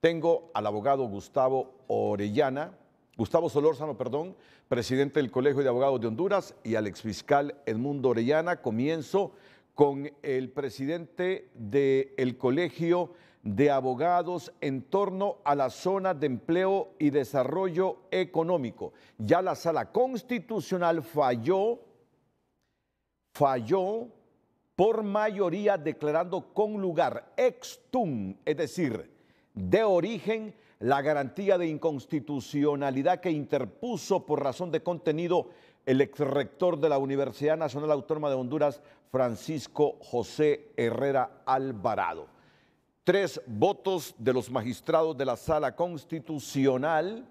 Tengo al abogado Gustavo Solórzano, perdón, presidente del Colegio de Abogados de Honduras, y al exfiscal Edmundo Orellana. Comienzo con el presidente del Colegio de Abogados en torno a las zonas de empleo y desarrollo económico. Ya la Sala Constitucional falló por mayoría declarando con lugar ex tunc, es decir, de origen, la garantía de inconstitucionalidad que interpuso por razón de contenido el exrector de la Universidad Nacional Autónoma de Honduras, Francisco José Herrera Alvarado. 3 votos de los magistrados de la Sala Constitucional,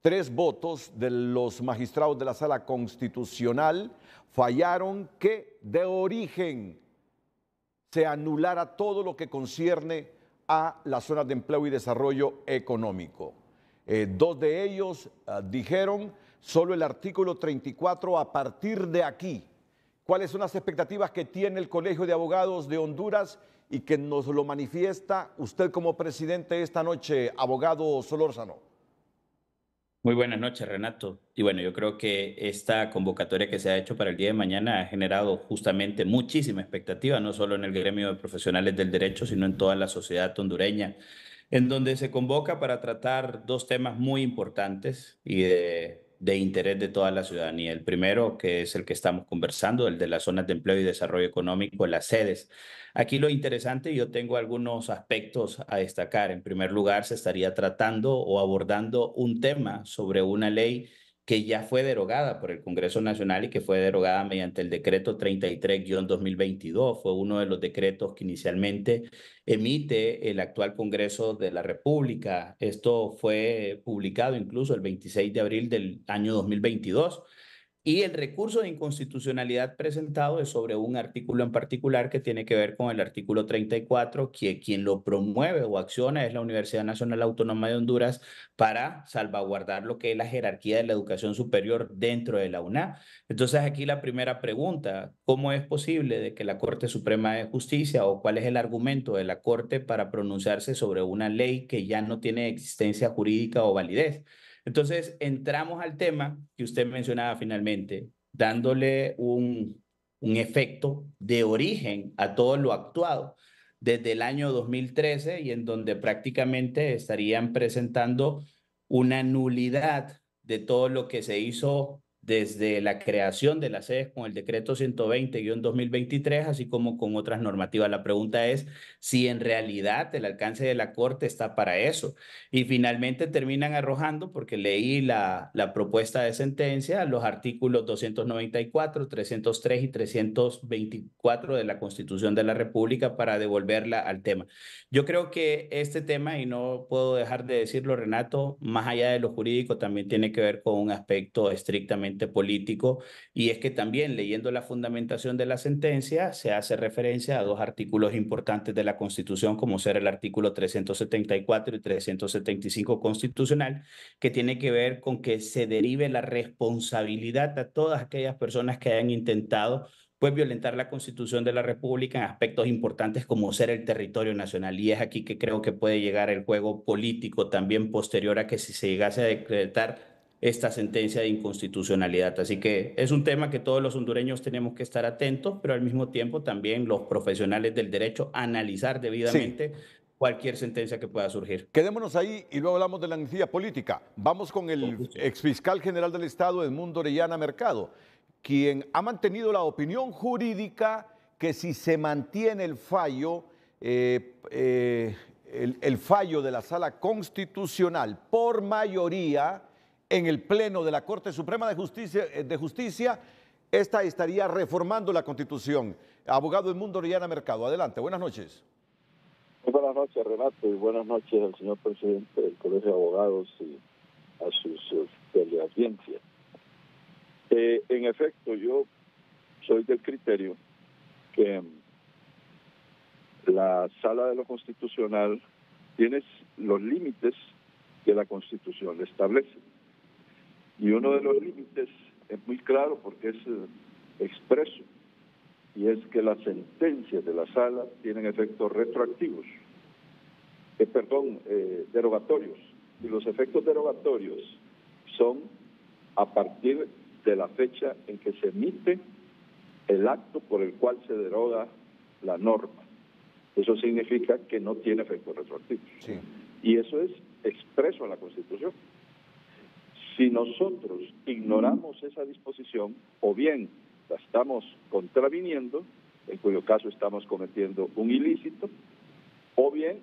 3 votos de los magistrados de la Sala Constitucional fallaron que de origen se anulara todo lo que concierne a las zonas de empleo y desarrollo económico. 2 de ellos dijeron solo el artículo 34 a partir de aquí. ¿Cuáles son las expectativas que tiene el Colegio de Abogados de Honduras y que nos lo manifiesta usted como presidente esta noche, abogado Solórzano? Muy buenas noches, Renato. Y bueno, yo creo que esta convocatoria que se ha hecho para el día de mañana ha generado justamente muchísima expectativa, no solo en el gremio de profesionales del derecho, sino en toda la sociedad hondureña, en donde se convoca para tratar 2 temas muy importantes y de interés de toda la ciudadanía. El primero, que es el que estamos conversando, el de las zonas de empleo y desarrollo económico, las sedes. Aquí lo interesante, yo tengo algunos aspectos a destacar. En primer lugar, se estaría tratando o abordando un tema sobre una ley que ya fue derogada por el Congreso Nacional y que fue derogada mediante el decreto 33-2022. Fue uno de los decretos que inicialmente emite el actual Congreso de la República. Esto fue publicado incluso el 26 de abril del año 2022. Y el recurso de inconstitucionalidad presentado es sobre un artículo en particular que tiene que ver con el artículo 34, que quien lo promueve o acciona es la Universidad Nacional Autónoma de Honduras para salvaguardar lo que es la jerarquía de la educación superior dentro de la UNA. Entonces aquí la primera pregunta, ¿cómo es posible de que la Corte Suprema de Justicia o cuál es el argumento de la Corte para pronunciarse sobre una ley que ya no tiene existencia jurídica o validez? Entonces, entramos al tema que usted mencionaba finalmente, dándole un efecto de origen a todo lo actuado desde el año 2013 y en donde prácticamente estarían presentando una nulidad de todo lo que se hizo desde la creación de las sedes con el decreto 120-2023, así como con otras normativas. La pregunta es si en realidad el alcance de la Corte está para eso. Y finalmente terminan arrojando, porque leí la propuesta de sentencia, los artículos 294, 303 y 324 de la Constitución de la República para devolverla al tema. Yo creo que este tema, y no puedo dejar de decirlo, Renato, más allá de lo jurídico, también tiene que ver con un aspecto estrictamente político, y es que también leyendo la fundamentación de la sentencia se hace referencia a 2 artículos importantes de la Constitución, como ser el artículo 374 y 375 constitucional, que tiene que ver con que se derive la responsabilidad a todas aquellas personas que hayan intentado pues violentar la Constitución de la República en aspectos importantes como ser el territorio nacional. Y es aquí que creo que puede llegar el juego político también posterior a que si se llegase a decretar esta sentencia de inconstitucionalidad. Así que es un tema que todos los hondureños tenemos que estar atentos, pero al mismo tiempo también los profesionales del derecho analizar Sí, debidamente cualquier sentencia que pueda surgir. quedémonos ahí y luego hablamos de la energía política. Vamos con Con el gusto. exfiscal general del Estado, Edmundo Orellana Mercado, quien ha mantenido la opinión jurídica que si se mantiene el fallo, el fallo de la Sala Constitucional por mayoría en el Pleno de la Corte Suprema de Justicia, esta estaría reformando la Constitución. Abogado Edmundo Orellana Mercado, adelante, buenas noches. Muy buenas noches, Renato, y buenas noches al señor presidente del Colegio de Abogados y a sus teleaudiencias. En efecto, yo soy del criterio que la Sala de lo Constitucional tiene los límites que la Constitución establece. Y uno de los límites es muy claro porque es expreso, y es que las sentencias de la Sala tienen efectos retroactivos. derogatorios. Y los efectos derogatorios son a partir de la fecha en que se emite el acto por el cual se deroga la norma. Eso significa que no tiene efectos retroactivos. Sí. Y eso es expreso en la Constitución. Si nosotros ignoramos esa disposición, o bien la estamos contraviniendo, en cuyo caso estamos cometiendo un ilícito, o bien,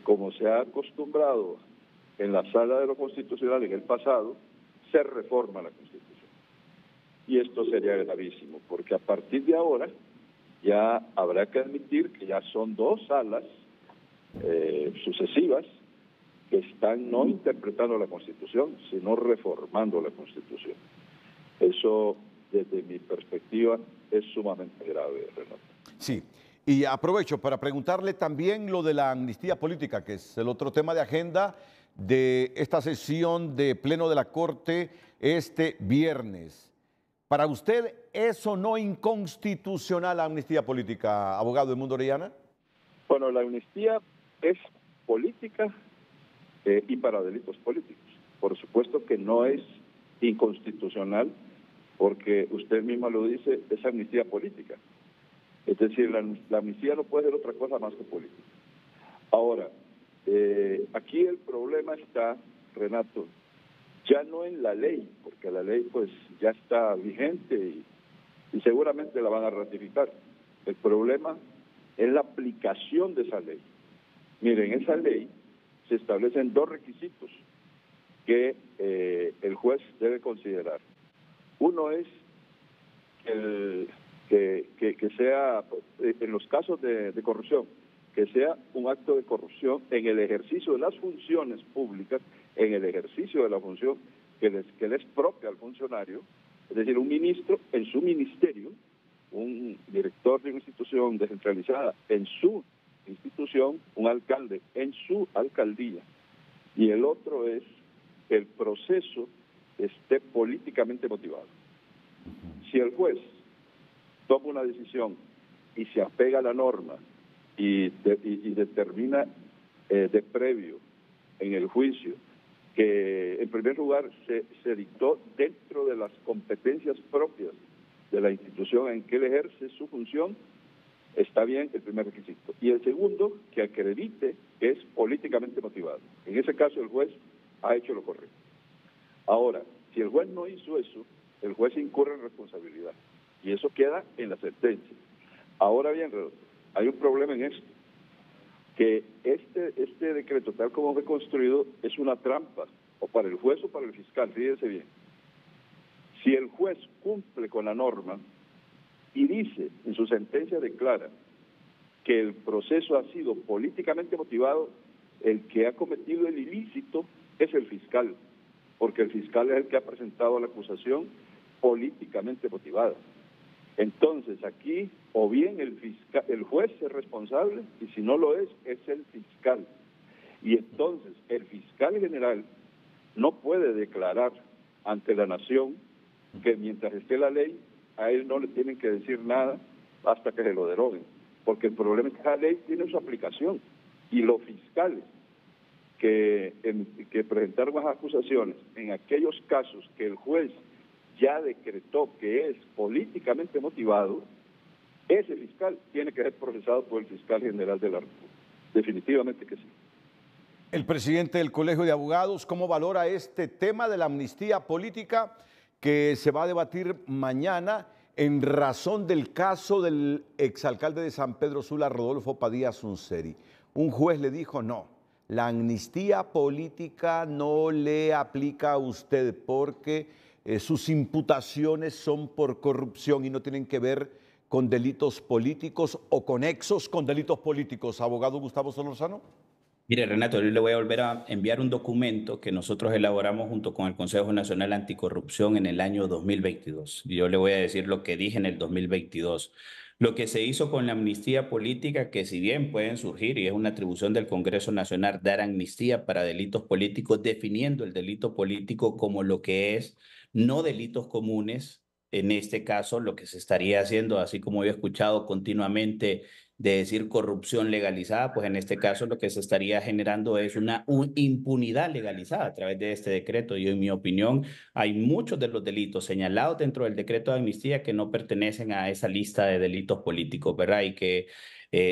como se ha acostumbrado en la Sala de lo Constitucional en el pasado, se reforma la Constitución. Y esto sería gravísimo, porque a partir de ahora ya habrá que admitir que ya son dos salas sucesivas que están no interpretando la Constitución, sino reformando la Constitución. Eso, desde mi perspectiva, es sumamente grave, Renato. Sí, y aprovecho para preguntarle también lo de la amnistía política, que es el otro tema de agenda de esta sesión de Pleno de la Corte este viernes. ¿Para usted es o no inconstitucional la amnistía política, abogado Edmundo Orellana? Bueno, la amnistía es política y para delitos políticos. Por supuesto que no es inconstitucional, porque usted misma lo dice, es amnistía política. Es decir, la amnistía no puede ser otra cosa más que política. Ahora, aquí el problema está, Renato, ya no en la ley, porque la ley pues ya está vigente y seguramente la van a ratificar. El problema es la aplicación de esa ley. Miren, esa ley se establecen dos requisitos que el juez debe considerar. Uno es que sea, en los casos de corrupción, que sea un acto de corrupción en el ejercicio de las funciones públicas, en el ejercicio de la función que le es propia al funcionario, es decir, un ministro en su ministerio, un director de una institución descentralizada en su institución, un alcalde en su alcaldía. Y el otro es que el proceso esté políticamente motivado. Si el juez toma una decisión y se apega a la norma y determina de previo en el juicio que en primer lugar se dictó dentro de las competencias propias de la institución en que él ejerce su función, está bien el primer requisito. Y el segundo, que acredite que es políticamente motivado. En ese caso el juez ha hecho lo correcto. Ahora, si el juez no hizo eso, el juez incurre en responsabilidad. Y eso queda en la sentencia. Ahora bien, hay un problema en esto, que este decreto, tal como fue construido, es una trampa, o para el juez o para el fiscal, fíjense bien. Si el juez cumple con la norma y dice, en su sentencia declara, que el proceso ha sido políticamente motivado, el que ha cometido el ilícito es el fiscal, porque el fiscal es el que ha presentado la acusación políticamente motivada. Entonces aquí o bien el juez es responsable y si no lo es el fiscal. Y entonces el fiscal general no puede declarar ante la nación que mientras esté la ley a él no le tienen que decir nada hasta que se lo deroguen, porque el problema es que la ley tiene su aplicación y los fiscales que presentaron las acusaciones en aquellos casos que el juez ya decretó que es políticamente motivado, ese fiscal tiene que ser procesado por el fiscal general de la República. Definitivamente que sí. El presidente del Colegio de Abogados, ¿cómo valora este tema de la amnistía política que se va a debatir mañana en razón del caso del exalcalde de San Pedro Sula, Rodolfo Padilla Sunseri? Un juez le dijo no, la amnistía política no le aplica a usted porque sus imputaciones son por corrupción y no tienen que ver con delitos políticos o conexos con delitos políticos. Abogado Gustavo Solorzano. Mire, Renato, yo le voy a volver a enviar un documento que nosotros elaboramos junto con el Consejo Nacional Anticorrupción en el año 2022. Y yo le voy a decir lo que dije en el 2022. Lo que se hizo con la amnistía política, que si bien pueden surgir, y es una atribución del Congreso Nacional, dar amnistía para delitos políticos, definiendo el delito político como lo que es, no delitos comunes, En este caso, lo que se estaría haciendo, así como yo he escuchado continuamente de decir corrupción legalizada, pues en este caso lo que se estaría generando es una impunidad legalizada a través de este decreto. Y en mi opinión, hay muchos de los delitos señalados dentro del decreto de amnistía que no pertenecen a esa lista de delitos políticos, ¿verdad? Y que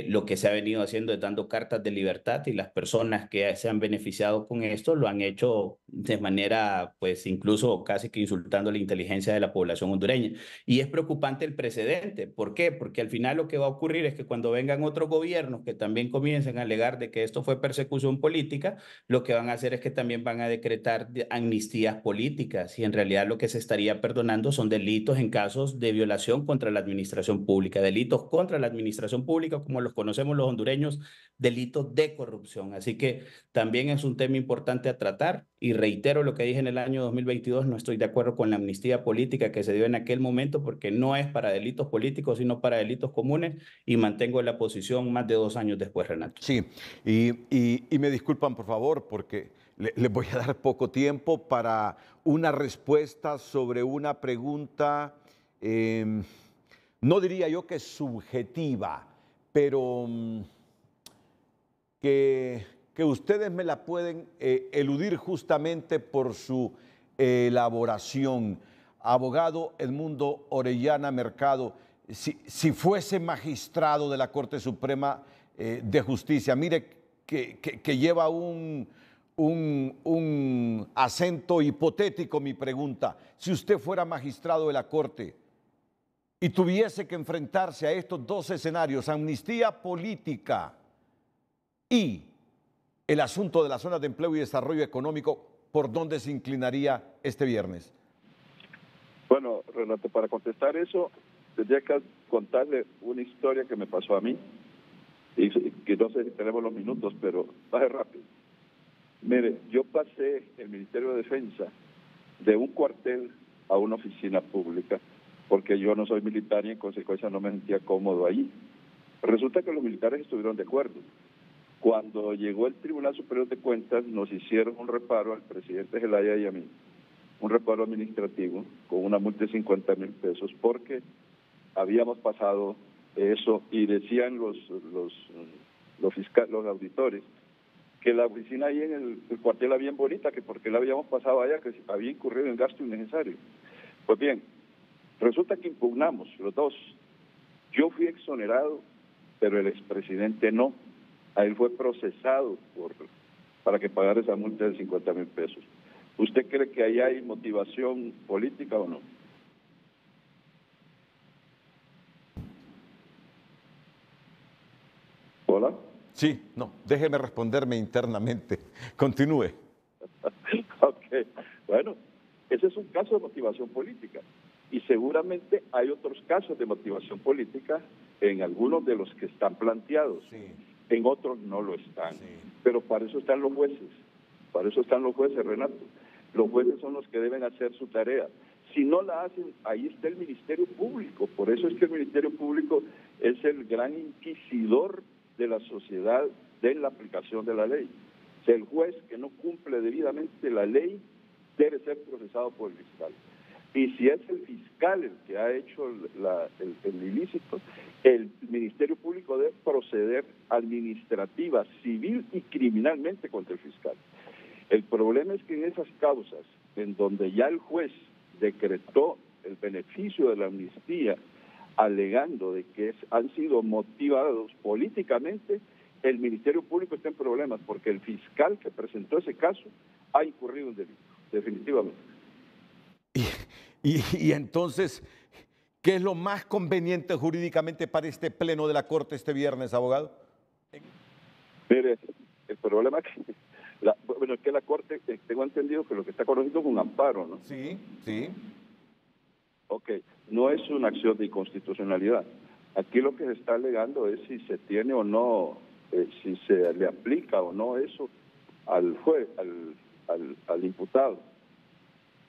lo que se ha venido haciendo es dando cartas de libertad y las personas que se han beneficiado con esto lo han hecho de manera, pues incluso casi que insultando la inteligencia de la población hondureña. Y es preocupante el precedente. ¿Por qué? Porque al final lo que va a ocurrir es que cuando vengan otros gobiernos que también comiencen a alegar de que esto fue persecución política, lo que van a hacer es que también van a decretar amnistías políticas y en realidad lo que se estaría perdonando son delitos en casos de violación contra la administración pública, delitos contra la administración pública como los conocemos los hondureños, delitos de corrupción. Así que también es un tema importante a tratar y reitero lo que dije en el año 2022, no estoy de acuerdo con la amnistía política que se dio en aquel momento porque no es para delitos políticos, sino para delitos comunes y mantengo la posición más de 2 años después, Renato. Sí, y me disculpan por favor porque les voy a dar poco tiempo para una respuesta sobre una pregunta, no diría yo que subjetiva, pero que ustedes me la pueden eludir justamente por su elaboración. Abogado Edmundo Orellana Mercado, si fuese magistrado de la Corte Suprema de Justicia, mire que lleva un acento hipotético mi pregunta. Si usted fuera magistrado de la Corte y tuviese que enfrentarse a estos dos escenarios, amnistía política y el asunto de las zonas de empleo y desarrollo económico, ¿por dónde se inclinaría este viernes? Bueno, Renato, para contestar eso, tendría que contarle una historia que me pasó a mí, y que no sé si tenemos los minutos, pero baje rápido. Mire, yo pasé el Ministerio de Defensa de un cuartel a una oficina pública, porque yo no soy militar y en consecuencia no me sentía cómodo allí. Resulta que los militares estuvieron de acuerdo. Cuando llegó el Tribunal Superior de Cuentas, nos hicieron un reparo al presidente Zelaya y a mí, un reparo administrativo con una multa de 50,000 pesos, porque habíamos pasado eso y decían los auditores que la oficina ahí en el cuartel era bien bonita, que porque la habíamos pasado allá, que había incurrido en gasto innecesario. Pues bien, resulta que impugnamos los dos. Yo fui exonerado, pero el expresidente no. A él fue procesado para que pagara esa multa de 50,000 pesos. ¿Usted cree que ahí hay motivación política o no? ¿Hola? Sí, no, déjeme responderme internamente. Continúe. Ok, bueno, ese es un caso de motivación política. Y seguramente hay otros casos de motivación política en algunos de los que están planteados. Sí. En otros no lo están. Sí. Pero para eso están los jueces. Para eso están los jueces, Renato. Los jueces son los que deben hacer su tarea. Si no la hacen, ahí está el Ministerio Público. Por eso es que el Ministerio Público es el gran inquisidor de la sociedad en la aplicación de la ley. O sea, el juez que no cumple debidamente la ley debe ser procesado por el fiscal. Y si es el fiscal el que ha hecho el ilícito, el Ministerio Público debe proceder administrativa, civil y criminalmente contra el fiscal. El problema es que en esas causas, en donde ya el juez decretó el beneficio de la amnistía, alegando de que han sido motivados políticamente, el Ministerio Público está en problemas, porque el fiscal que presentó ese caso ha incurrido en delito, definitivamente. Y entonces, ¿qué es lo más conveniente jurídicamente para este pleno de la Corte este viernes, abogado? Mire, el problema es que es que la Corte, tengo entendido que lo que está conociendo es un amparo, ¿no? Sí, sí. Ok, no es una acción de inconstitucionalidad. Aquí lo que se está alegando es si se tiene o no, si se le aplica o no eso al juez, al imputado.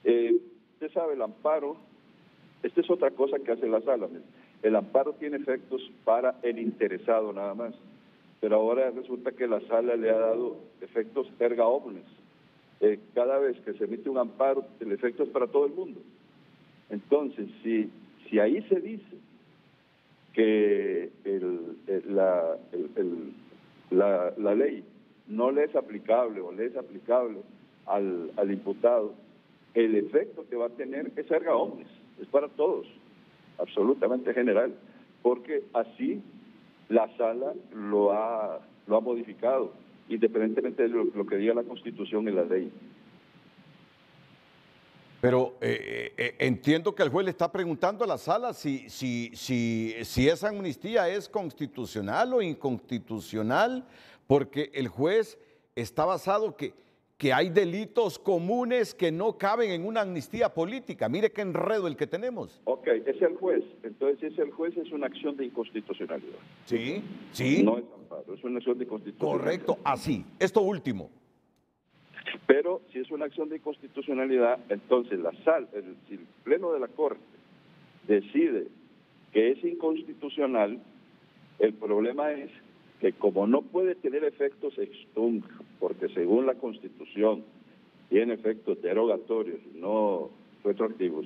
Usted sabe, el amparo, esta es otra cosa que hace la sala. El amparo tiene efectos para el interesado nada más, pero ahora resulta que la sala le ha dado efectos erga omnes. Cada vez que se emite un amparo, el efecto es para todo el mundo. Entonces, si ahí se dice que la ley no le es aplicable o le es aplicable al imputado, el efecto que va a tener es erga omnes, es para todos, absolutamente general, porque así la sala lo ha modificado, independientemente de lo que diga la Constitución y la ley. Pero entiendo que el juez le está preguntando a la sala si esa amnistía es constitucional o inconstitucional, porque el juez está basado que hay delitos comunes que no caben en una amnistía política. Mire qué enredo el que tenemos. Ok, es el juez. Entonces, si es el juez, es una acción de inconstitucionalidad. Sí, sí. No es amparo, es una acción de inconstitucionalidad. Correcto, así. Esto último. Pero si es una acción de inconstitucionalidad, entonces si el Pleno de la Corte decide que es inconstitucional, el problema es que como no puede tener efectos ex tunc, porque según la Constitución tiene efectos derogatorios, no retroactivos,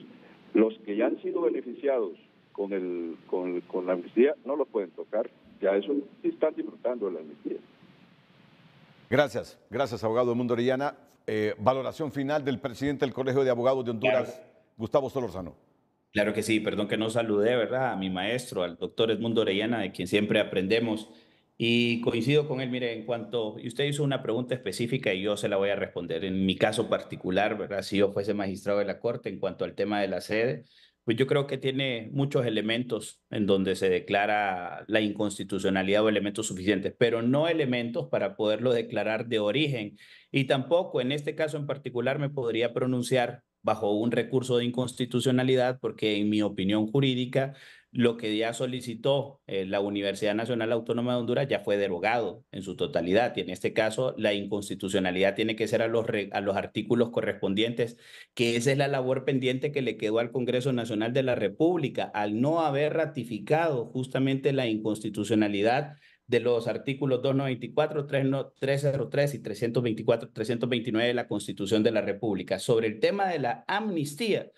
los que ya han sido beneficiados con la amnistía no lo pueden tocar, ya eso sí están disfrutando de la amnistía. Gracias, abogado Edmundo Orellana. Valoración final del presidente del Colegio de Abogados de Honduras, claro. Gustavo Solórzano. Claro que sí, perdón que no saludé, ¿verdad? A mi maestro, al doctor Edmundo Orellana, de quien siempre aprendemos. Y coincido con él, mire, y usted hizo una pregunta específica y yo se la voy a responder. En mi caso particular, ¿verdad? Si yo fuese magistrado de la Corte en cuanto al tema de la sede, pues yo creo que tiene muchos elementos en donde se declara la inconstitucionalidad o elementos suficientes, pero no elementos para poderlo declarar de origen. Y tampoco en este caso en particular me podría pronunciar bajo un recurso de inconstitucionalidad porque en mi opinión jurídica lo que ya solicitó la Universidad Nacional Autónoma de Honduras ya fue derogado en su totalidad y en este caso la inconstitucionalidad tiene que ser a los artículos correspondientes, que esa es la labor pendiente que le quedó al Congreso Nacional de la República al no haber ratificado justamente la inconstitucionalidad de los artículos 294, 303 y 324, 329 de la Constitución de la República. Sobre el tema de la amnistía,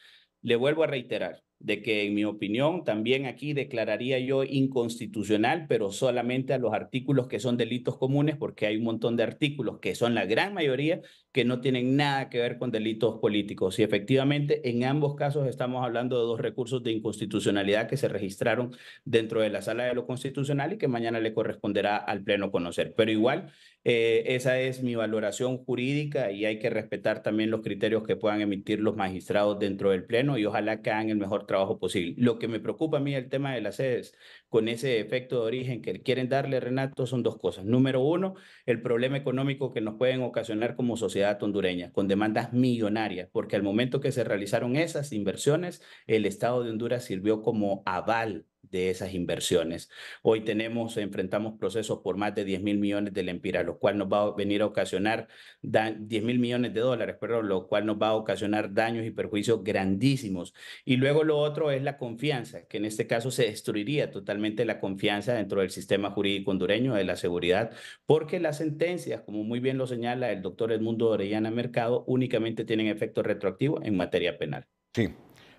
le vuelvo a reiterar de que en mi opinión también aquí declararía yo inconstitucional, pero solamente a los artículos que son delitos comunes, porque hay un montón de artículos que son la gran mayoría que no tienen nada que ver con delitos políticos. Y efectivamente en ambos casos estamos hablando de dos recursos de inconstitucionalidad que se registraron dentro de la Sala de lo Constitucional y que mañana le corresponderá al Pleno conocer. Pero igual, esa es mi valoración jurídica y hay que respetar también los criterios que puedan emitir los magistrados dentro del Pleno y ojalá que hagan el mejor trabajo posible. Lo que me preocupa a mí el tema de las sedes con ese efecto de origen que quieren darle, Renato, son dos cosas. Número uno, el problema económico que nos pueden ocasionar como sociedad hondureña, con demandas millonarias, porque al momento que se realizaron esas inversiones, el Estado de Honduras sirvió como aval de esas inversiones. Hoy enfrentamos procesos por más de 10.000 millones de lempiras, lo cual nos va a venir a ocasionar 10.000 millones de dólares, perdón, lo cual nos va a ocasionar daños y perjuicios grandísimos. Y luego lo otro es la confianza, que en este caso se destruiría totalmente la confianza dentro del sistema jurídico hondureño de la seguridad, porque las sentencias, como muy bien lo señala el doctor Edmundo Orellana Mercado, únicamente tienen efecto retroactivo en materia penal. Sí.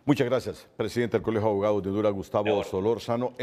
Muchas gracias, presidente del Colegio de Abogados de Honduras, Gustavo Solórzano.